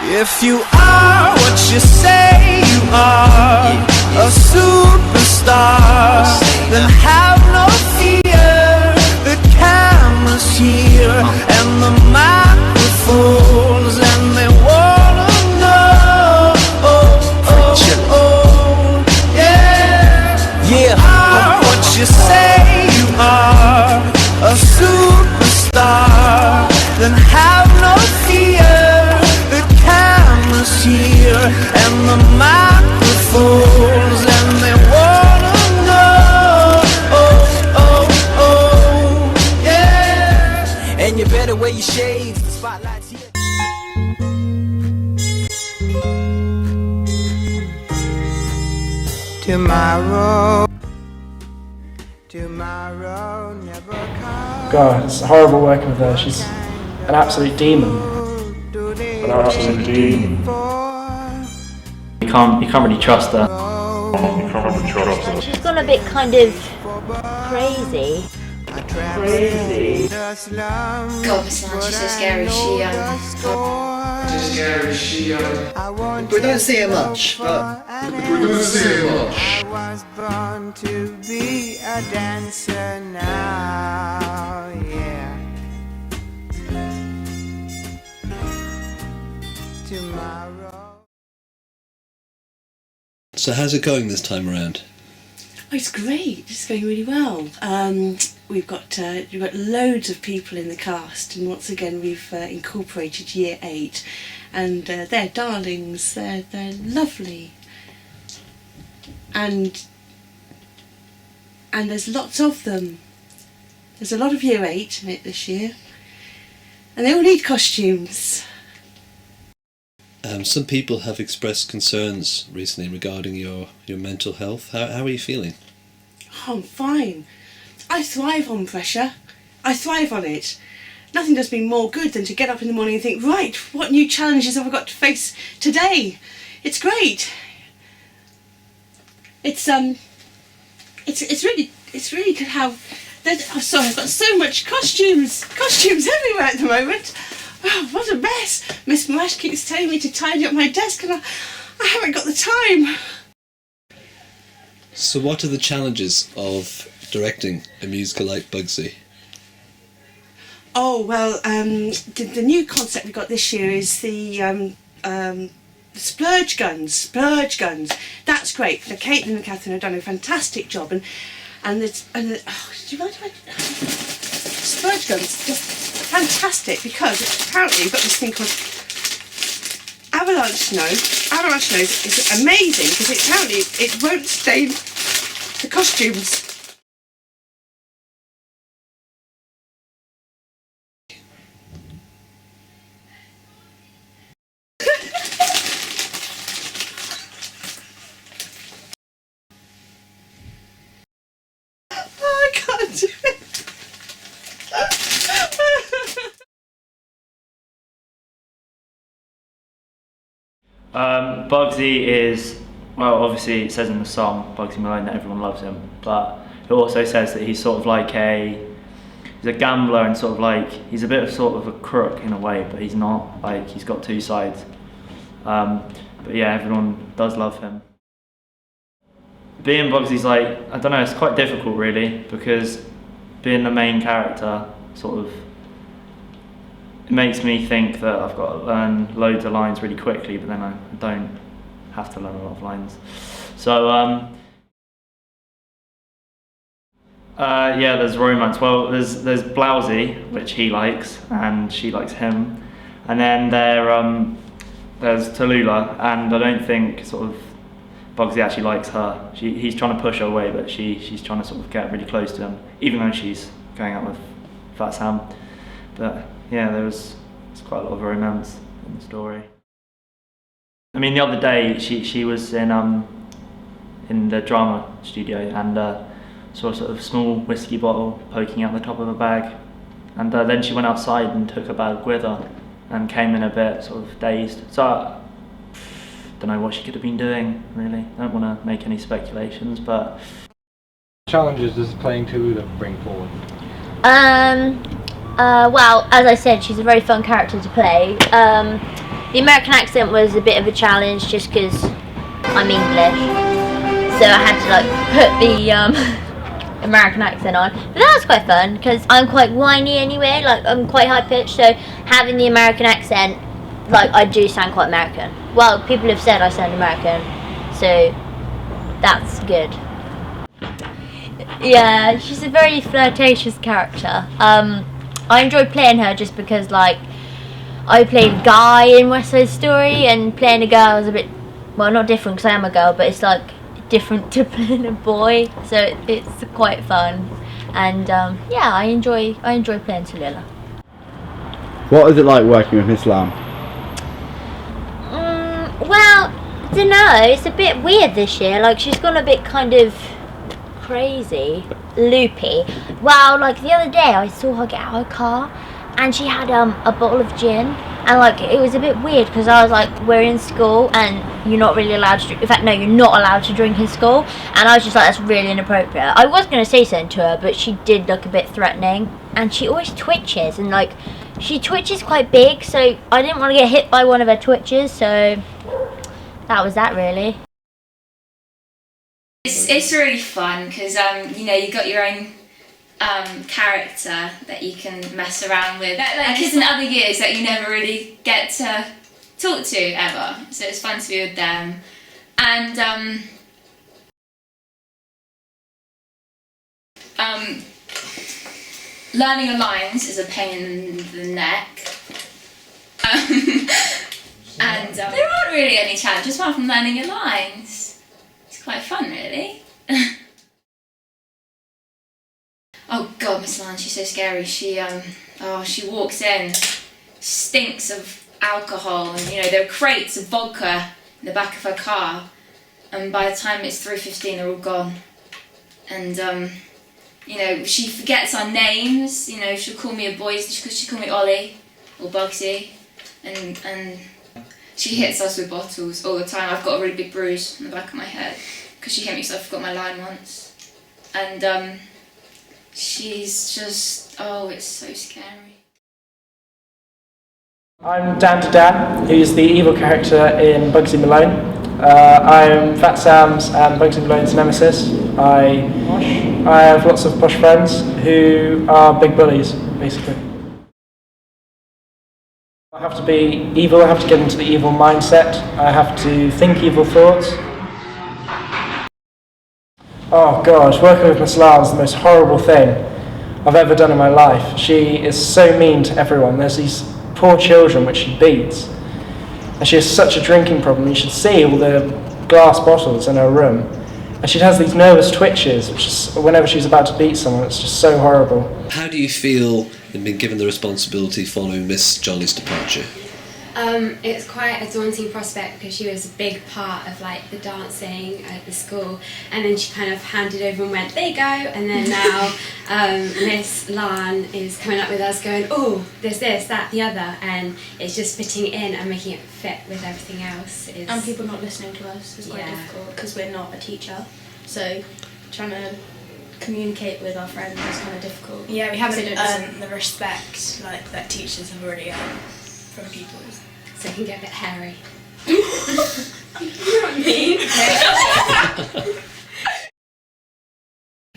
If you are what you say you are, a superstar, then have no fear. The camera's here and the microphones, and they wanna know. Yeah, what you say you are, a superstar, then have no fear. The camera's here and the microphones, and they wanna know. Yeah. And you better wear your shades, the spotlight's here. Tomorrow never comes. God, it's horrible working with her. She's an absolute demon. An absolute demon. You can't really trust her. You can't really trust her. She's gone a bit kind of crazy. God, Miss Lan, she's so scary. We don't see her much, but I was born to be a dancer now, yeah. Tomorrow. So how's it going this time around? Oh, it's great. It's going really well. We've got loads of people in the cast, and once again we've incorporated Year 8, and they're darlings. They're lovely, and there's lots of them. There's a lot of Year 8 in it this year, and they all need costumes. Some people have expressed concerns recently regarding your mental health. How are you feeling? Oh, I'm fine. I thrive on pressure. I thrive on it. Nothing does me more good than to get up in the morning and think, right, what new challenges have I got to face today? It's great. It's really good how. Oh, sorry, I've got so much costumes everywhere at the moment. Oh, what a mess! Miss Marsh keeps telling me to tidy up my desk, and I haven't got the time. So what are the challenges of directing a musical like Bugsy? Oh well, the new concept we got this year is the splurge guns. That's great. The Caitlin and Catherine have done a fantastic job, and do you mind if I splurge guns? Just fantastic, because apparently we've got this thing called avalanche snow. Avalanche snow is amazing because apparently it won't stain the costumes. I can't do it. Bugsy is, well, obviously it says in the song, Bugsy Malone, that everyone loves him, but it also says that he's sort of like he's a gambler, and sort of like, he's a bit of sort of a crook in a way, but he's not, like, he's got two sides. But yeah, everyone does love him. Being Bugsy's like, I don't know, it's quite difficult really, because being the main character, sort of, it makes me think that I've got to learn loads of lines really quickly, but then I don't have to learn a lot of lines. So, yeah, there's romance. Well, there's Blousy, which he likes, and she likes him. And then there's Tallulah, and I don't think sort of Bugsy actually likes her. He's trying to push her away, but she's trying to sort of get really close to him, even though she's going out with Fat Sam. But yeah, there's quite a lot of romance in the story. I mean, the other day she was in the drama studio and saw a sort of small whiskey bottle poking out the top of a bag, and then she went outside and took her bag with her and came in a bit sort of dazed. So I don't know what she could have been doing really. I don't want to make any speculations, but Challenges does playing Tallulah bring forward? Well, as I said, she's a very fun character to play. The American accent was a bit of a challenge just because I'm English, so I had to like put the American accent on. But that was quite fun because I'm quite whiny anyway, like I'm quite high pitched, so having the American accent, like I do sound quite American. Well, people have said I sound American, so that's good. Yeah, she's a very flirtatious character. I enjoy playing her just because, like, I played a guy in West Side Story, and playing a girl is a bit, well, not different because I am a girl, but it's like different to playing a boy, so it's quite fun. And yeah, I enjoy playing Tallulah. What is it like working with Miss Lamb? Well, I don't know, it's a bit weird this year. Like, she's gone a bit kind of crazy, loopy. Well, like the other day I saw her get out of her car and she had a bottle of gin, and like it was a bit weird because I was like, we're in school and you're not really allowed to drink. In fact, no, you're not allowed to drink in school, and I was just like, that's really inappropriate. I was going to say something to her, but she did look a bit threatening, and she always twitches, and like she twitches quite big, so I didn't want to get hit by one of her twitches, so that was that really. It's really fun because you know, you got your own character that you can mess around with. Like kids in other years that you never really get to talk to ever. So it's fun to be with them. And learning your lines is a pain in the neck. And there aren't really any challenges apart from learning your lines. It's quite fun, really. Oh God, Miss Malone, she's so scary. She walks in, stinks of alcohol, and you know there are crates of vodka in the back of her car, and by the time it's 3:15, they're all gone. And you know, she forgets our names. You know, she'll call me a boy. She'll call me Ollie or Bugsy, and she hits us with bottles all the time. I've got a really big bruise on the back of my head because she hit me, so I forgot my line once. And she's just, oh, it's so scary. I'm Dan, who's the evil character in Bugsy Malone. I'm Fat Sam's and Bugsy Malone's nemesis. I have lots of posh friends who are big bullies, basically. I have to be evil, I have to get into the evil mindset, I have to think evil thoughts. Oh God, working with Miss Lyle is the most horrible thing I've ever done in my life. She is so mean to everyone. There's these poor children which she beats, and she has such a drinking problem. You should see all the glass bottles in her room, and she has these nervous twitches, which is, whenever she's about to beat someone, it's just so horrible. How do you feel in being given the responsibility following Miss Jolly's departure? It's quite a daunting prospect because she was a big part of like the dancing at the school, and then she kind of handed over and went, there you go, and then now Miss Lan is coming up with us going, oh, there's this, that, the other, and it's just fitting it in and making it fit with everything else. And people not listening to us is quite difficult because we're not a teacher, so trying to communicate with our friends is kind of difficult. Yeah, we haven't earned the respect like that teachers have already earned from pupils. So it can get a bit hairy. You know what I mean?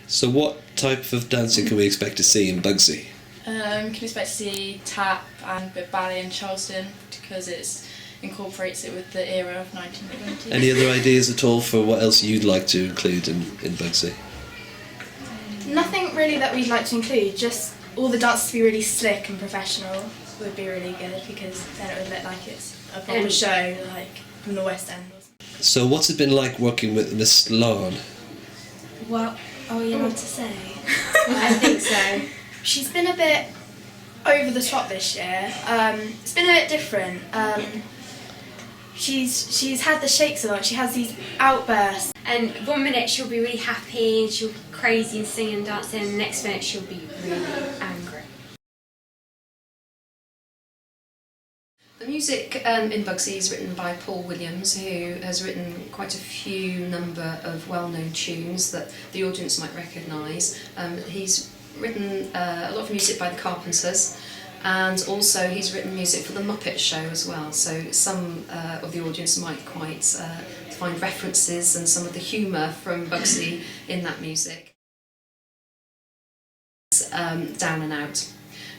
So what type of dancing can we expect to see in Bugsy? Can expect to see tap and a bit ballet in Charleston because it incorporates it with the era of 1920. Any other ideas at all for what else you'd like to include in Bugsy? Nothing really that we'd like to include, just all the dances to be really slick and professional would be really good because then it would look like it's a proper show like from the West End. So what's it been like working with Miss Lane? Well, you want to say? I think so. She's been a bit over the top this year. It's been a bit different. She's had the shakes a lot. She has these outbursts. And 1 minute she'll be really happy and she'll be crazy and singing and dancing, and the next minute she'll be really angry. The music in Bugsy is written by Paul Williams, who has written quite a few number of well-known tunes that the audience might recognise. He's written a lot of music by the Carpenters, And also he's written music for the Muppet Show as well, so some of the audience might quite find references and some of the humour from Bugsy in that music. Down and out.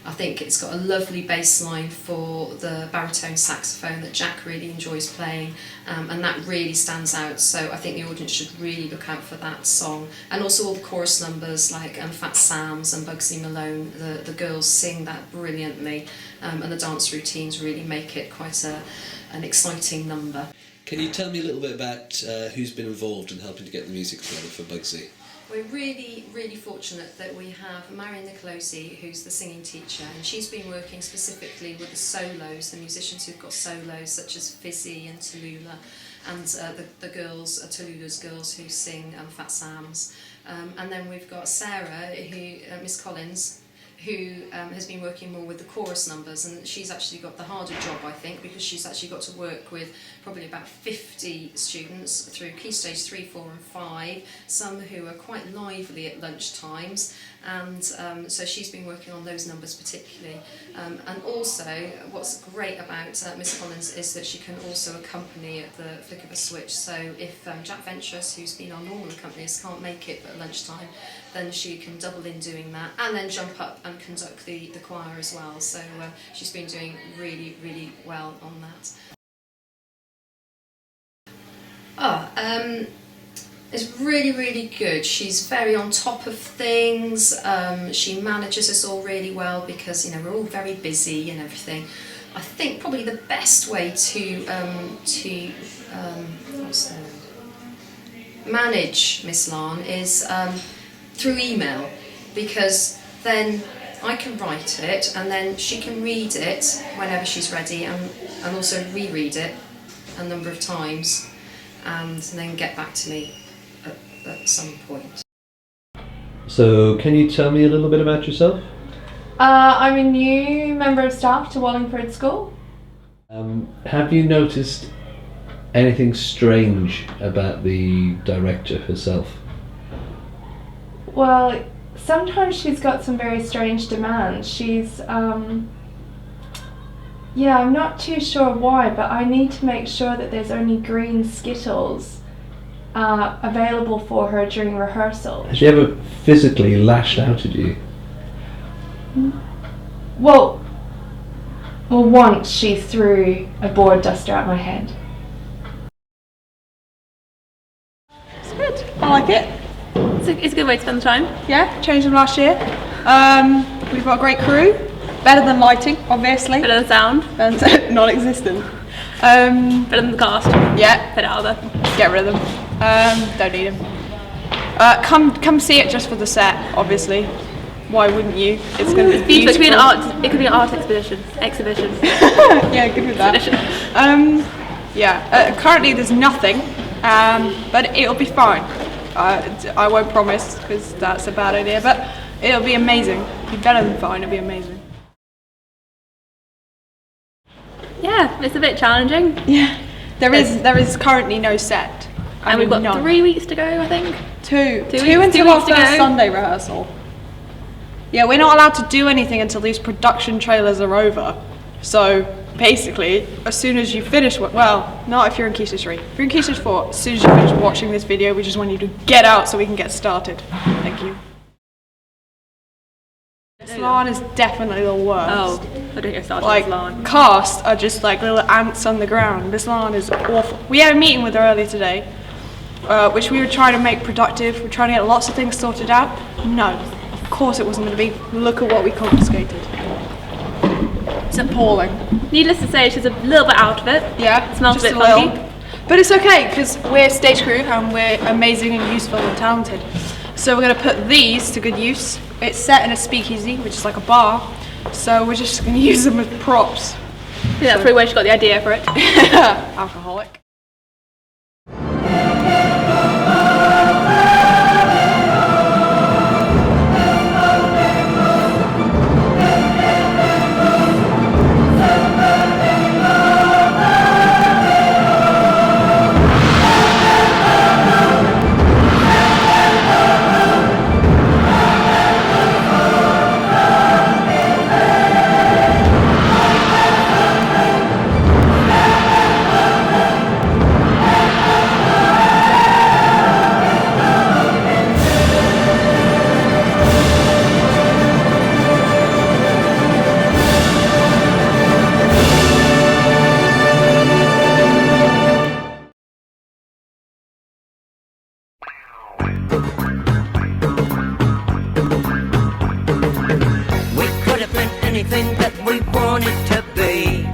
I think it's got a lovely bass line for the baritone saxophone that Jack really enjoys playing, and that really stands out, so I think the audience should really look out for that song. And also all the chorus numbers like Fat Sam's and Bugsy Malone, the girls sing that brilliantly, and the dance routines really make it quite an exciting number. Can you tell me a little bit about who's been involved in helping to get the music together for Bugsy? We're really, really fortunate that we have Marion Nicolosi, who's the singing teacher, and she's been working specifically with the solos, the musicians who've got solos such as Fizzy and Tallulah, and the girls, Tallulah's girls who sing Fat Sam's. And then we've got Sarah, Miss Collins, who has been working more with the chorus numbers, and she's actually got the harder job, I think, because she's actually got to work with probably about 50 students through Key Stage 3, 4 and 5, some who are quite lively at lunch times, and so she's been working on those numbers particularly. And also, what's great about Miss Collins is that she can also accompany at the flick of a switch, so if Jack Ventress, who's been our normal accompanist, can't make it at lunchtime, then she can double in doing that, and then jump up and conduct the choir as well, so she's been doing really, really well on that. It's really, really good. She's very on top of things. She manages us all really well because, you know, we're all very busy and everything. I think probably the best way to manage Miss Lan is through email, because then I can write it and then she can read it whenever she's ready, and also reread it a number of times and then get back to me at some point. So, can you tell me a little bit about yourself? I'm a new member of staff to Wallingford School. Have you noticed anything strange about the director herself? Well, sometimes she's got some very strange demands. She's, yeah, I'm not too sure why, but I need to make sure that there's only green Skittles available for her during rehearsal. Has she ever physically lashed out at you? Well, once she threw a board duster at my head. It's good. I like it. It's a good way to spend the time. Yeah, changed them last year. We've got a great crew. Better than lighting, obviously. Better than sound. Non-existent. Better than the cast. Yeah. Put it out there. Get rid of them. Don't need them. Come see it just for the set, obviously. Why wouldn't you? It's going to be beautiful. It could be an art exhibition. Yeah, good with that. Currently there's nothing, but it'll be fine. I won't promise because that's a bad idea, but it'll be amazing. It'll be better than fine. It'll be amazing. Yeah, it's a bit challenging. Yeah, there is currently no set. And we've got 3 weeks to go, I think. Two until our first Sunday rehearsal. Yeah, we're not allowed to do anything until these production trailers are over. So basically, as soon as you finish, well, not if you're in Key Stage 3. If you're in Key Stage 4, as soon as you finish watching this video, we just want you to get out so we can get started. Thank you. Slan is definitely the worst. Oh, I don't get started like, with Slan. Cast are just like little ants on the ground. This Slan is awful. We had a meeting with her earlier today, which we were trying to make productive. We're trying to get lots of things sorted out. No, of course it wasn't going to be. Look at what we confiscated. It's appalling. Needless to say, she's a little bit out of it. Yeah, it smells just a bit little. funky. But it's okay, because we're stage crew and we're amazing and useful and talented. So we're going to put these to good use. It's set in a speakeasy, which is like a bar. So we're just going to use them as props. I think that's probably where she got the idea for it. Alcoholic. fade.